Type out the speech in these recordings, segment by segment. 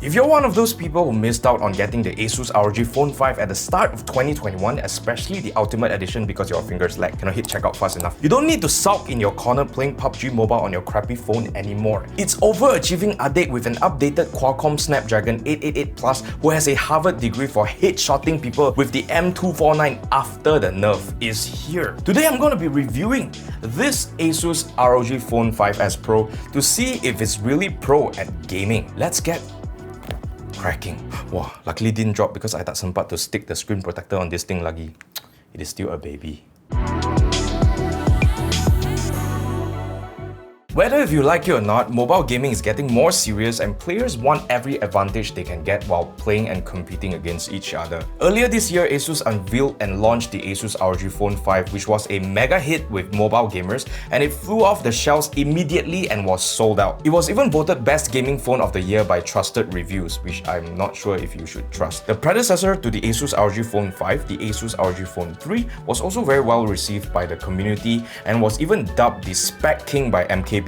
If you're one of those people who missed out on getting the ASUS ROG Phone 5 at the start of 2021, especially the Ultimate Edition because your fingers lag, cannot hit checkout fast enough, you don't need to sulk in your corner playing PUBG Mobile on your crappy phone anymore. It's overachieving Adek with an updated Qualcomm Snapdragon 888 Plus who has a Harvard degree for headshotting people with the M249 after the nerf is here. Today I'm going to be reviewing this ASUS ROG Phone 5S Pro to see if it's really pro at gaming. Let's get cracking. Wow, luckily didn't drop because I tak sempat to stick the screen protector on this thing lagi. It is still a baby. Whether if you like it or not, mobile gaming is getting more serious and players want every advantage they can get while playing and competing against each other. Earlier this year, ASUS unveiled and launched the ASUS ROG Phone 5, which was a mega hit with mobile gamers, and it flew off the shelves immediately and was sold out. It was even voted Best Gaming Phone of the Year by trusted reviews, which I'm not sure if you should trust. The predecessor to the ASUS ROG Phone 5, the ASUS ROG Phone 3, was also very well received by the community and was even dubbed the Spec King by MKBHD.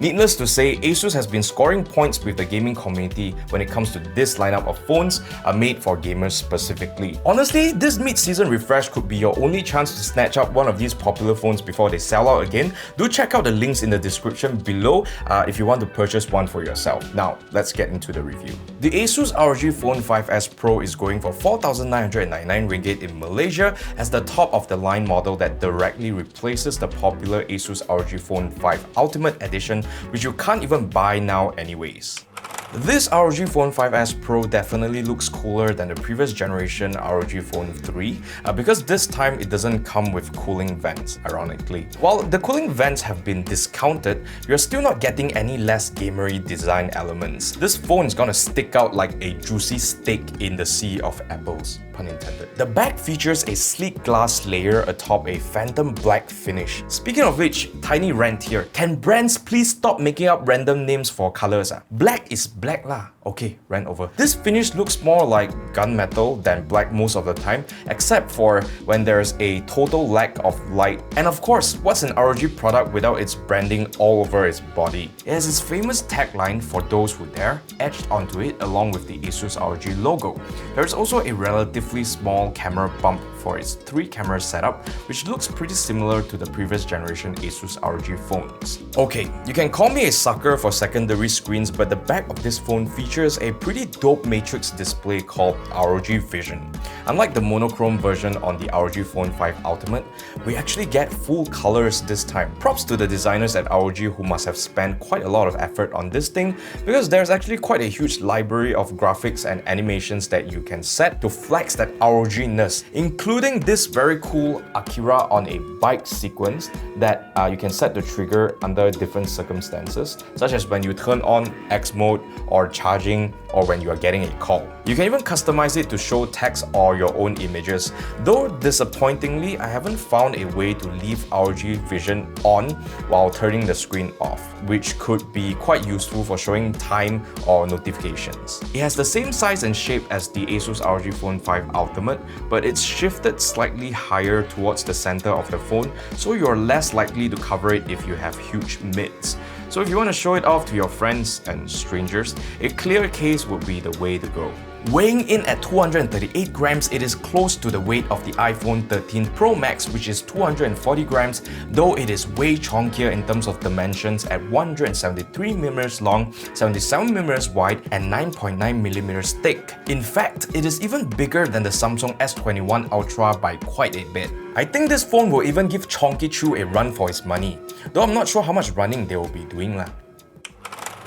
Needless to say, ASUS has been scoring points with the gaming community when it comes to this lineup of phones made for gamers specifically. Honestly, this mid-season refresh could be your only chance to snatch up one of these popular phones before they sell out again. Do check out the links in the description below if you want to purchase one for yourself. Now, let's get into the review. The ASUS ROG Phone 5S Pro is going for 4,999 ringgit in Malaysia as the top of the line model that directly replaces the popular ASUS ROG Phone 5 Ultimate Edition, which you can't even buy now anyways. This ROG Phone 5S Pro definitely looks cooler than the previous generation ROG Phone 3 because this time it doesn't come with cooling vents, ironically. While the cooling vents have been discounted, you're still not getting any less gamery design elements. This phone is gonna stick out like a juicy steak in the sea of apples, pun intended. The back features a sleek glass layer atop a phantom black finish. Speaking of which, tiny rant here. Can brands please stop making up random names for colors? Black is black lah. Okay, rant over. This finish looks more like gunmetal than black most of the time, except for when there's a total lack of light. And of course, what's an ROG product without its branding all over its body? It has its famous tagline, "For those who dare," etched onto it along with the ASUS ROG logo. There's also a relatively small camera bump for its 3-camera setup, which looks pretty similar to the previous generation ASUS ROG phones. Okay, you can call me a sucker for secondary screens, but the back of this phone features a pretty dope matrix display called ROG Vision. Unlike the monochrome version on the ROG Phone 5 Ultimate, we actually get full colors this time. Props to the designers at ROG who must have spent quite a lot of effort on this thing because there's actually quite a huge library of graphics and animations that you can set to flex that ROG-ness, including this very cool Akira on a bike sequence that you can set to trigger under different circumstances, such as when you turn on X mode or charging or when you are getting a call. You can even customize it to show text or your own images, though disappointingly, I haven't found a way to leave ROG Vision on while turning the screen off, which could be quite useful for showing time or notifications. It has the same size and shape as the ASUS ROG Phone 5 Ultimate, but it's shifted slightly higher towards the center of the phone, so you're less likely to cover it if you have huge mids. So if you want to show it off to your friends and strangers, a clear case would be the way to go. Weighing in at 238 grams, it is close to the weight of the iPhone 13 Pro Max, which is 240 grams, though it is way chunkier in terms of dimensions at 173mm long, 77mm wide, and 9.9mm thick. In fact, it is even bigger than the Samsung S21 Ultra by quite a bit. I think this phone will even give Chonky Chew a run for his money, though I'm not sure how much running they will be doing lah.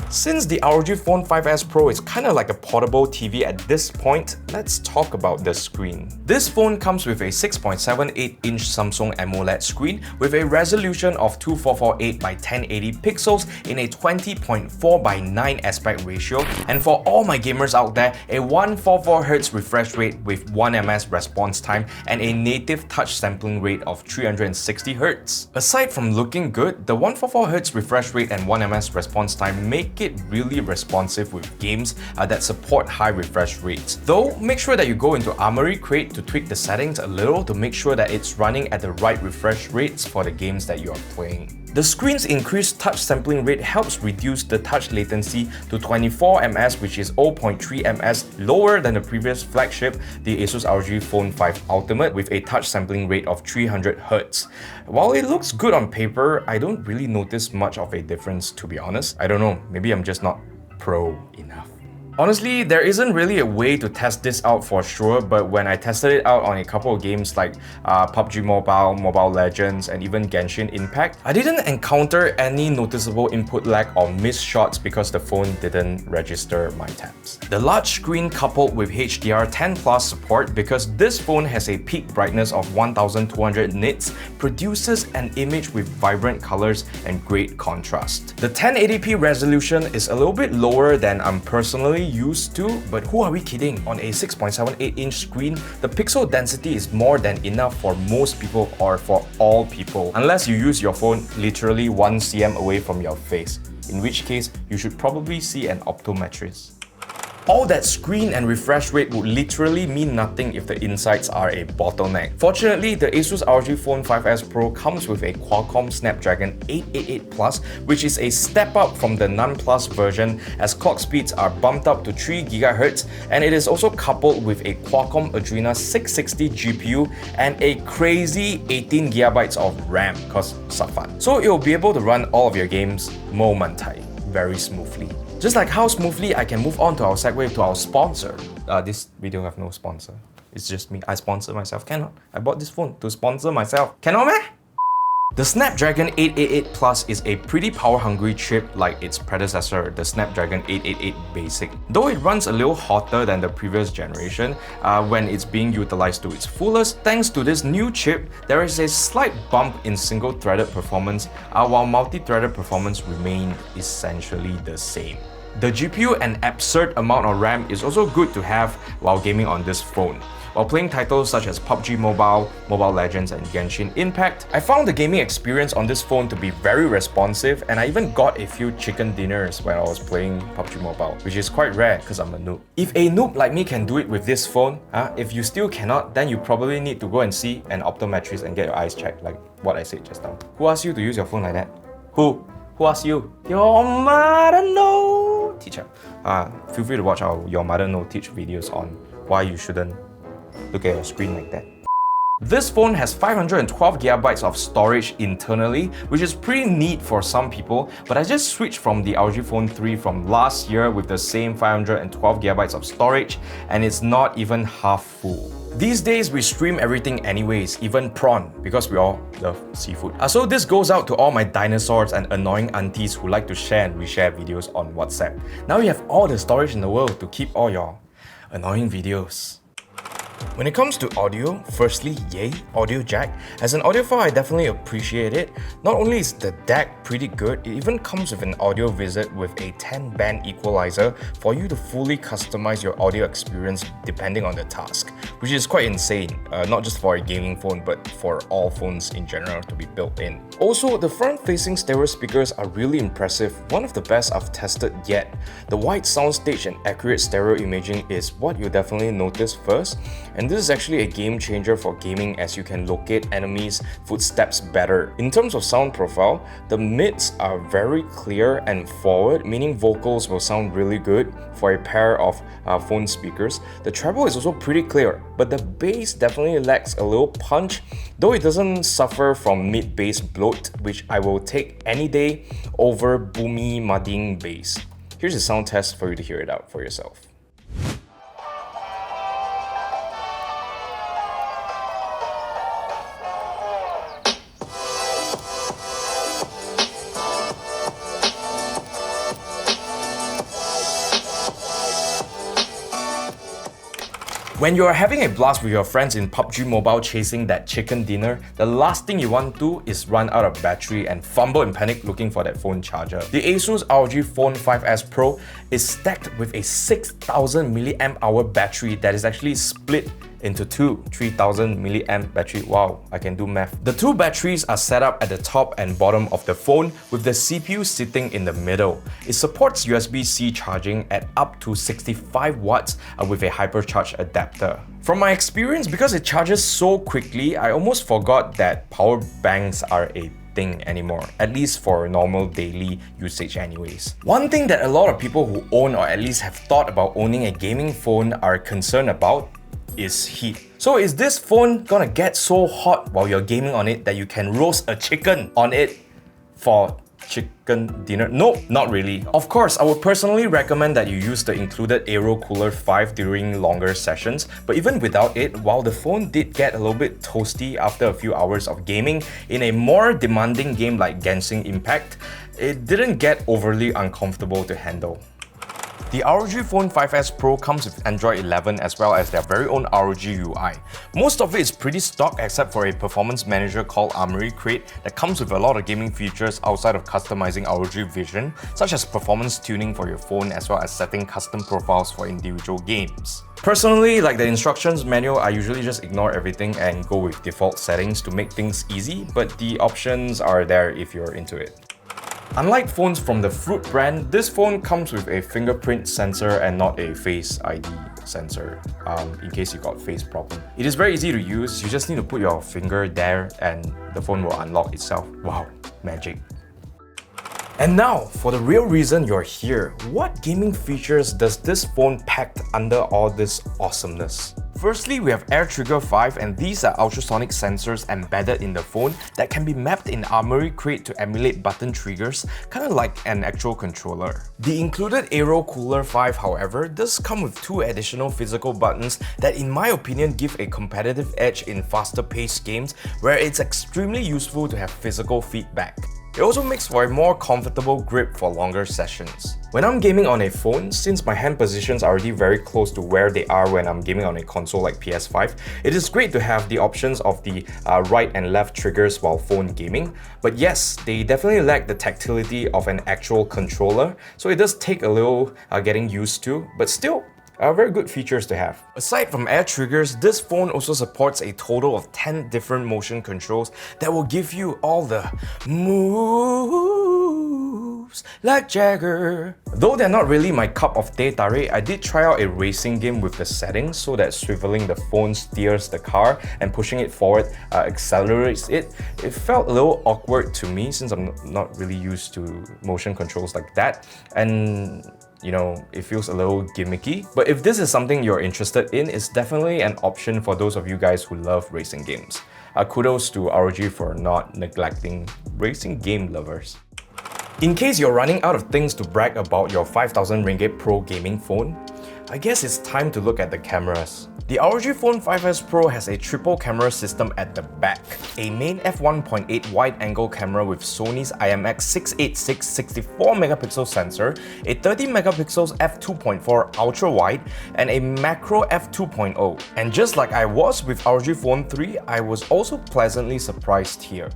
Since the ROG Phone 5S Pro is kinda like a portable TV at this point, let's talk about the screen. This phone comes with a 6.78-inch Samsung AMOLED screen with a resolution of 2448 by 1080 pixels in a 20.4 by 9 aspect ratio, and for all my gamers out there, a 144Hz refresh rate with 1ms response time and a native touch sampling rate of 360Hz. Aside from looking good, the 144Hz refresh rate and 1ms response time make it really responsive with games that support high refresh rates. Though, make sure that you go into Armoury Crate to tweak the settings a little to make sure that it's running at the right refresh rates for the games that you are playing. The screen's increased touch sampling rate helps reduce the touch latency to 24 ms, which is 0.3 ms lower than the previous flagship, the ASUS ROG Phone 5 Ultimate, with a touch sampling rate of 300 Hz. While it looks good on paper, I don't really notice much of a difference, to be honest. I don't know, maybe I'm just not pro enough. Honestly, there isn't really a way to test this out for sure, but when I tested it out on a couple of games like PUBG Mobile, Mobile Legends, and even Genshin Impact, I didn't encounter any noticeable input lag or missed shots because the phone didn't register my taps. The large screen coupled with HDR10 Plus support, because this phone has a peak brightness of 1200 nits, produces an image with vibrant colors and great contrast. The 1080p resolution is a little bit lower than I'm personally used to, but who are we kidding? On a 6.78-inch screen, the pixel density is more than enough for most people or for all people, unless you use your phone literally 1 cm away from your face, in which case you should probably see an optometrist. All that screen and refresh rate would literally mean nothing if the insides are a bottleneck. Fortunately, the ASUS ROG Phone 5S Pro comes with a Qualcomm Snapdragon 888 Plus, which is a step up from the non-Plus version, as clock speeds are bumped up to 3 GHz, and it is also coupled with a Qualcomm Adreno 660 GPU and a crazy 18 GB of RAM, cause safan. So it will be able to run all of your games momentai very smoothly. Just like how smoothly I can move on to our segue to our sponsor. This video have no sponsor. It's just me. I sponsor myself. Cannot. I bought this phone to sponsor myself. Cannot meh? The Snapdragon 888 Plus is a pretty power-hungry chip like its predecessor, the Snapdragon 888 Basic. Though it runs a little hotter than the previous generation when it's being utilized to its fullest, thanks to this new chip, there is a slight bump in single-threaded performance while multi-threaded performance remained essentially the same. The GPU and absurd amount of RAM is also good to have while gaming on this phone. While playing titles such as PUBG Mobile, Mobile Legends, and Genshin Impact, I found the gaming experience on this phone to be very responsive, and I even got a few chicken dinners when I was playing PUBG Mobile, which is quite rare because I'm a noob. If a noob like me can do it with this phone, if you still cannot, then you probably need to go and see an optometrist and get your eyes checked, like what I said just now. Who asked you to use your phone like that? Who? Who asked you? Your mother no teacher. Feel free to watch our Your Mother No Teach videos on why you shouldn't look at your screen like that. This phone has 512 GB of storage internally, which is pretty neat for some people, but I just switched from the ROG Phone 3 from last year with the same 512 GB of storage, and it's not even half full. These days, we stream everything anyways, even prawn, because we all love seafood. So this goes out to all my dinosaurs and annoying aunties who like to share and reshare videos on WhatsApp. Now you have all the storage in the world to keep all your annoying videos. When it comes to audio, firstly, yay, audio jack. As an audiophile, I definitely appreciate it. Not only is the DAC pretty good, it even comes with an audio visit with a 10-band equalizer for you to fully customize your audio experience depending on the task, which is quite insane, not just for a gaming phone, but for all phones in general to be built in. Also, the front-facing stereo speakers are really impressive, one of the best I've tested yet. The wide soundstage and accurate stereo imaging is what you'll definitely notice first, and this is actually a game changer for gaming as you can locate enemies' footsteps better. In terms of sound profile, the mids are very clear and forward, meaning vocals will sound really good for a pair of phone speakers. The treble is also pretty clear, but the bass definitely lacks a little punch, though it doesn't suffer from mid-bass bloat, which I will take any day over boomy mudding bass. Here's a sound test for you to hear it out for yourself. When you're having a blast with your friends in PUBG Mobile chasing that chicken dinner, the last thing you want to do is run out of battery and fumble in panic looking for that phone charger. The ASUS ROG Phone 5S Pro is stacked with a 6000 mAh battery that is actually split into two 3000 mAh battery. Wow, I can do math. The two batteries are set up at the top and bottom of the phone with the CPU sitting in the middle. It supports USB-C charging at up to 65 watts with a hypercharge adapter. From my experience, because it charges so quickly, I almost forgot that power banks are a thing anymore, at least for normal daily usage anyways. One thing that a lot of people who own or at least have thought about owning a gaming phone are concerned about is heat. So is this phone gonna get so hot while you're gaming on it that you can roast a chicken on it for chicken dinner? Nope, not really. Of course, I would personally recommend that you use the included Aero Cooler 5 during longer sessions, but even without it, while the phone did get a little bit toasty after a few hours of gaming in a more demanding game like Genshin Impact, it didn't get overly uncomfortable to handle. The ROG Phone 5S Pro comes with Android 11 as well as their very own ROG UI. Most of it is pretty stock except for a performance manager called Armoury Crate that comes with a lot of gaming features outside of customizing ROG Vision, such as performance tuning for your phone as well as setting custom profiles for individual games. Personally, like the instructions manual, I usually just ignore everything and go with default settings to make things easy, but the options are there if you're into it. Unlike phones from the Fruit brand, this phone comes with a fingerprint sensor and not a Face ID sensor, in case you got face problem. It is very easy to use, you just need to put your finger there and the phone will unlock itself. Wow, magic. And now, for the real reason you're here, what gaming features does this phone pack under all this awesomeness? Firstly, we have Air Trigger 5, and these are ultrasonic sensors embedded in the phone that can be mapped in Armoury Crate to emulate button triggers, kinda like an actual controller. The included Aero Cooler 5, however, does come with 2 additional physical buttons that in my opinion give a competitive edge in faster paced games where it's extremely useful to have physical feedback. It also makes for a more comfortable grip for longer sessions. When I'm gaming on a phone, since my hand positions are already very close to where they are when I'm gaming on a console like PS5, it is great to have the options of the right and left triggers while phone gaming. But yes, they definitely lack the tactility of an actual controller, so it does take a little getting used to, but still, very good features to have. Aside from air triggers, this phone also supports a total of 10 different motion controls that will give you all the moves like Jagger. Though they're not really my cup of teh tarik, I did try out a racing game with the settings so that swiveling the phone steers the car and pushing it forward accelerates it. It felt a little awkward to me since I'm not really used to motion controls like that, and you know, it feels a little gimmicky. But if this is something you're interested in, it's definitely an option for those of you guys who love racing games. Kudos to ROG for not neglecting racing game lovers. In case you're running out of things to brag about your 5,000 ringgit Pro gaming phone, I guess it's time to look at the cameras. The ROG Phone 5S Pro has a triple camera system at the back, a main f1.8 wide-angle camera with Sony's IMX686 64MP sensor, a 30MP f2.4 ultra-wide, and a macro f2.0. And just like I was with ROG Phone 3, I was also pleasantly surprised here.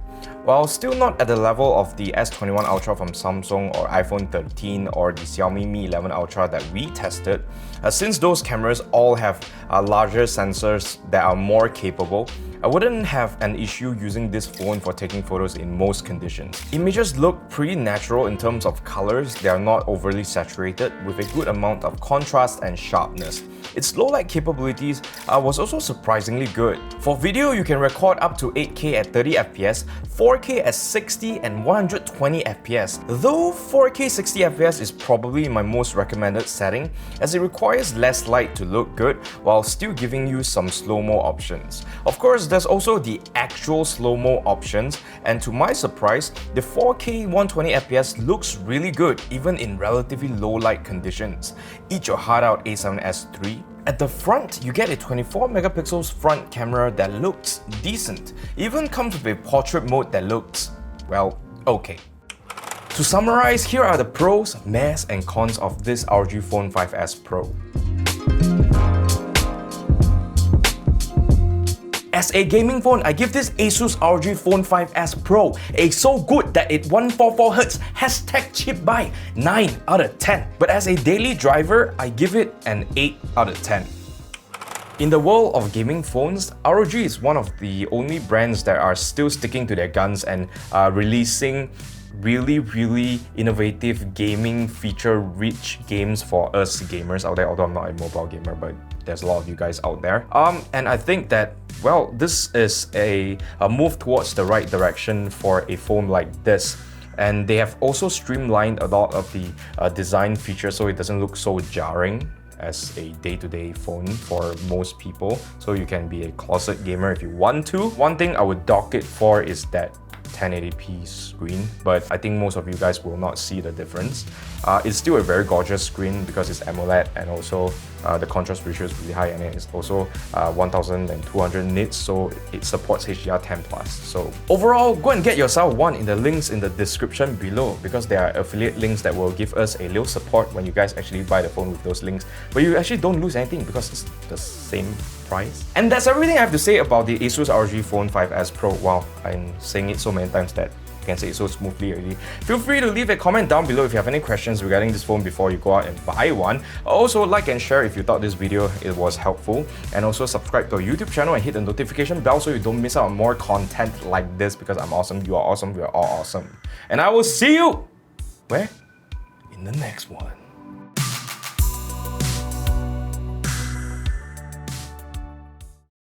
While still not at the level of the S21 Ultra from Samsung or iPhone 13 or the Xiaomi Mi 11 Ultra that we tested, since those cameras all have larger sensors that are more capable, I wouldn't have an issue using this phone for taking photos in most conditions. Images look pretty natural in terms of colors, they are not overly saturated with a good amount of contrast and sharpness. Its low light capabilities was also surprisingly good. For video, you can record up to 8K at 30fps, 4K at 60 and 120fps. Though 4K 60fps is probably my most recommended setting as it requires less light to look good while still giving you some slow-mo options. Of course, there's also the actual slow-mo options, and to my surprise, the 4K 120fps looks really good even in relatively low light conditions. Eat your heart out, A7S III. At the front, you get a 24MP front camera that looks decent. Even comes with a portrait mode that looks, well, okay. To summarize, here are the pros, mas, and cons of this ROG Phone 5S Pro. As a gaming phone, I give this ASUS ROG Phone 5S Pro a so good that it 144Hz #chip by 9 out of 10. But as a daily driver, I give it an 8 out of 10. In the world of gaming phones, ROG is one of the only brands that are still sticking to their guns and releasing really innovative gaming feature-rich games for us gamers out there, although I'm not a mobile gamer, but there's a lot of you guys out there. And I think that, well, this is a move towards the right direction for a phone like this. And they have also streamlined a lot of the design features so it doesn't look so jarring as a day-to-day phone for most people. So you can be a closet gamer if you want to. One thing I would dock it for is that 1080p screen, but I think most of you guys will not see the difference. It's still a very gorgeous screen because it's AMOLED, and also the contrast ratio is really high, and it's also 1200 nits, so it supports HDR10+. So overall, go and get yourself one in the links in the description below, because there are affiliate links that will give us a little support when you guys actually buy the phone with those links, but you actually don't lose anything because it's the same price. And that's everything I have to say about the ASUS ROG Phone 5S Pro. Wow, I'm saying it so many times that I can say it so smoothly already. Feel free to leave a comment down below if you have any questions regarding this phone before you go out and buy one. Also, like and share if you thought this video was helpful, and also subscribe to our YouTube channel and hit the notification bell so you don't miss out on more content like this, because I'm awesome, you are awesome, we are all awesome. And I will see you where? In the next one.